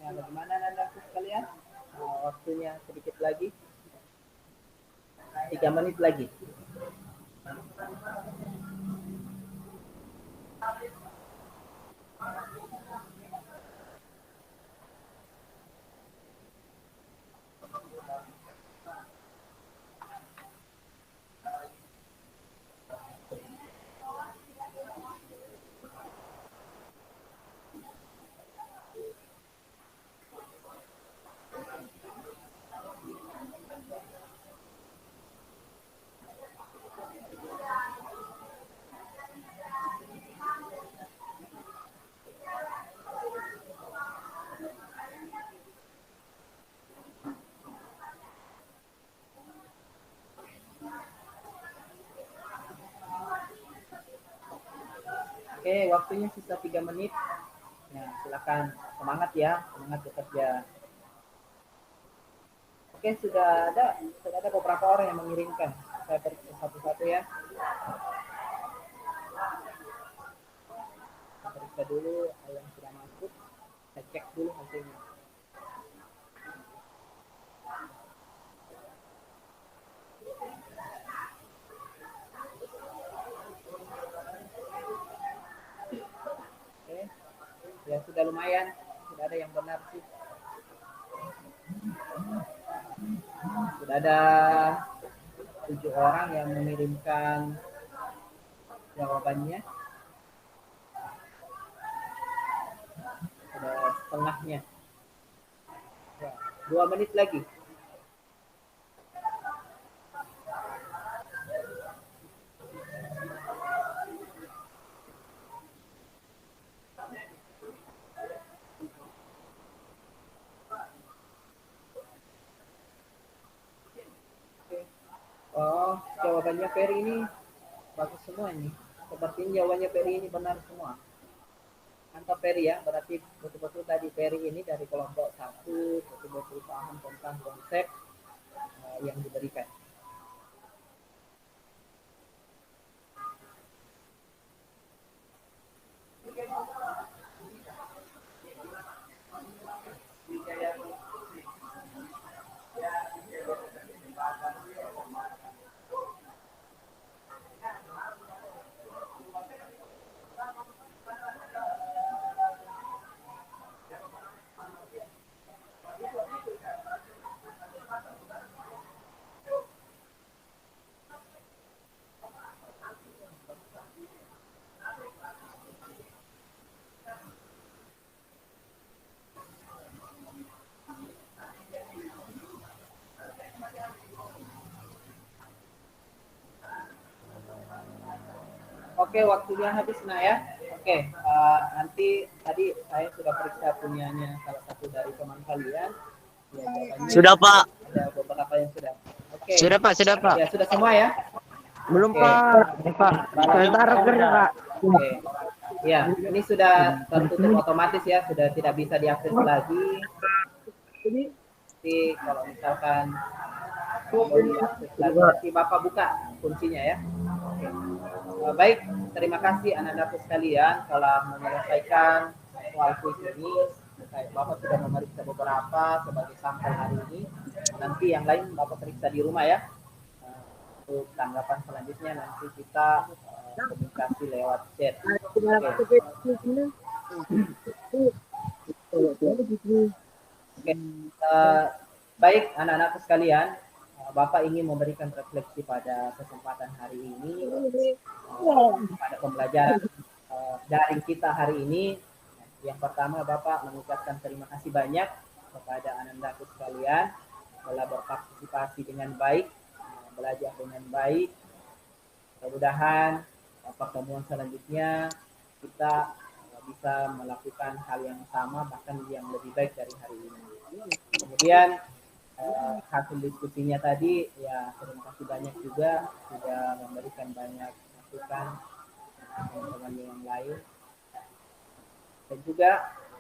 Ya, bagaimana Anda sekalian? Waktunya sedikit lagi. 3 menit lagi. Oke, waktunya sisa 3 menit. Nah, silakan semangat ya, semangat bekerja. Oke, sudah ada beberapa orang yang mengirimkan. Saya periksa satu-satu ya. Saya periksa dulu yang sudah masuk. Saya cek dulu hasilnya. Oke, ya sudah lumayan. Sudah ada yang benar sih. Sudah ada 7 orang yang mengirimkan jawabannya. Sudah setengahnya. Ya, 2 menit lagi. Oh, jawabannya Ferry ini bagus semua ini. Sepertinya jawabannya Ferry ini benar semua. Mantap Ferry ya, berarti betul-betul tadi Ferry ini dari kelompok 1 betul-betul paham tentang konsep yang diberikan. Oke, waktunya habis nak ya. Oke, nanti tadi saya sudah periksa punyanya salah satu dari teman kalian. Ya, jawabannya Sudah, Pak. ada beberapa yang sudah. Oke. Sudah Pak, sudah Pak. Ya, sudah semua ya. Belum Oke. Pak. Sebentar kerja Pak. Oke. Ya, ini sudah tertutup otomatis ya, sudah tidak bisa diakses lagi. Jadi kalau misalkan mau diakses lagi, nanti Bapak buka kuncinya ya. Oke. Baik, terima kasih anak-anakku sekalian telah menyelesaikan soal kuis ini. Bapak sudah memeriksa beberapa sebagai sampel hari ini. Nanti yang lain Bapak periksa di rumah ya. Untuk tanggapan selanjutnya nanti kita komunikasi lewat chat. Oke. Oke. Baik anak-anakku sekalian, Bapak ingin memberikan refleksi pada kesempatan hari ini pada pembelajaran daring kita hari ini. Yang pertama, Bapak mengucapkan terima kasih banyak kepada anak-anakku sekalian telah berpartisipasi dengan baik, belajar dengan baik. Mudah-mudahan pertemuan selanjutnya kita bisa melakukan hal yang sama bahkan yang lebih baik dari hari ini. Kemudian hasil diskusinya tadi ya, terima kasih banyak juga sudah memberikan banyak masukan teman-teman yang lain, dan juga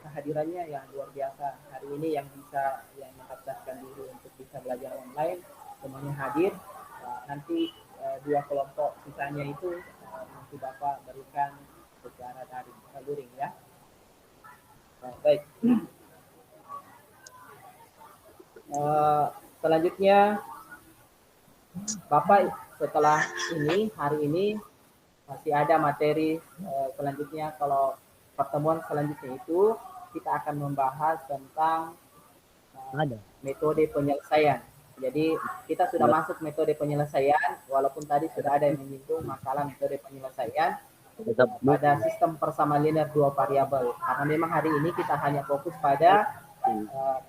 kehadirannya yang luar biasa hari ini yang bisa yang mendaftarkan diri untuk bisa belajar online semuanya hadir. Nanti dua kelompok sisanya itu nanti Bapak berikan secara daring ya. Baik. Selanjutnya Bapak setelah ini hari ini masih ada materi selanjutnya. Kalau pertemuan selanjutnya itu kita akan membahas tentang metode penyelesaian. Jadi kita sudah masuk metode penyelesaian walaupun tadi sudah ada yang menyinggung masalah metode penyelesaian pada sistem persamaan linear dua variabel. Karena memang hari ini kita hanya fokus pada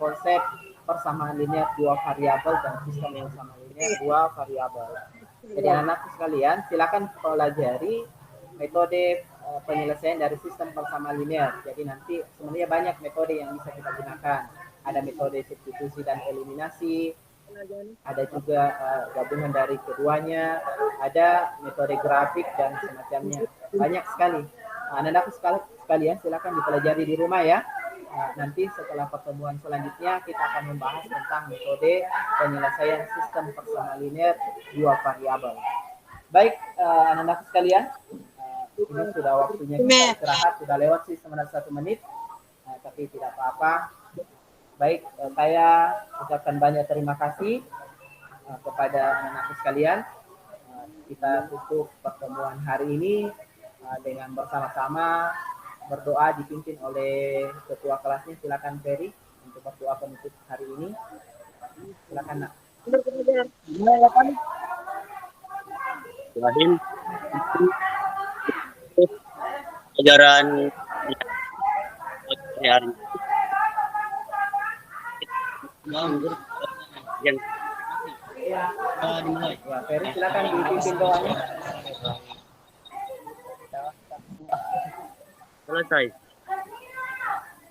konsep persamaan linear dua variabel dan sistem persamaan linear dua variabel. Jadi anak-anak sekalian silakan pelajari metode penyelesaian dari sistem persamaan linear. Jadi nanti sebenarnya banyak metode yang bisa kita gunakan. Ada metode substitusi dan eliminasi, ada juga gabungan dari keduanya, ada metode grafik dan semacamnya. Banyak sekali. Anak-anak sekalian silakan dipelajari di rumah ya. Nanti setelah pertemuan selanjutnya kita akan membahas tentang metode penyelesaian sistem persamaan linear dua variabel. Baik anak-anak sekalian, ini sudah waktunya kita istirahat, sudah lewat sih sebenarnya 1 menit, tapi tidak apa-apa. Baik, saya ucapkan banyak terima kasih kepada anak-anak sekalian. Kita tutup pertemuan hari ini dengan bersama-sama berdoa dipimpin oleh ketua kelasnya. Silakan Ferry untuk berdoa penutup hari ini. Silakan nak. Ibrahim, pelajaran hari yang dimulai. Ya, Ferry silakan dipimpin doanya. Selesai.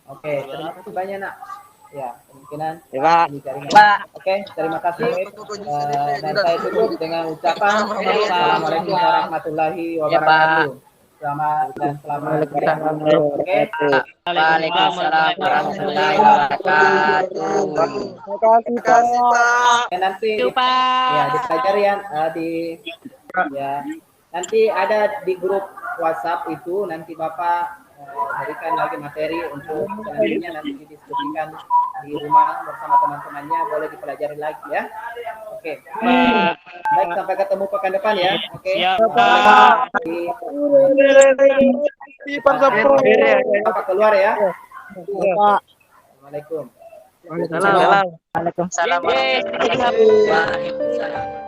Oke, terima kasih banyak nak. Ya, kemungkinan Pak. ini jaringan. Oke, terima kasih. Dan saya tutup dengan ucapan Assalamualaikum warahmatullahi wabarakatuh. Selamat dan selamat berjaya. Oke. Waalaikumsalam warahmatullahi wabarakatuh. Terima kasih Pak. Oke, nanti ya dipelajari ya nanti ada di grup WhatsApp itu nanti Bapak berikan lagi materi untuk selanjutnya nanti didiskusikan di rumah bersama teman-temannya, boleh dipelajari lagi ya. Oke. Baik, sampai ketemu pekan depan ya. Oke. Bapak keluar ya. Assalamualaikum. Waalaikumsalam warahmatullahi wabarakatuh.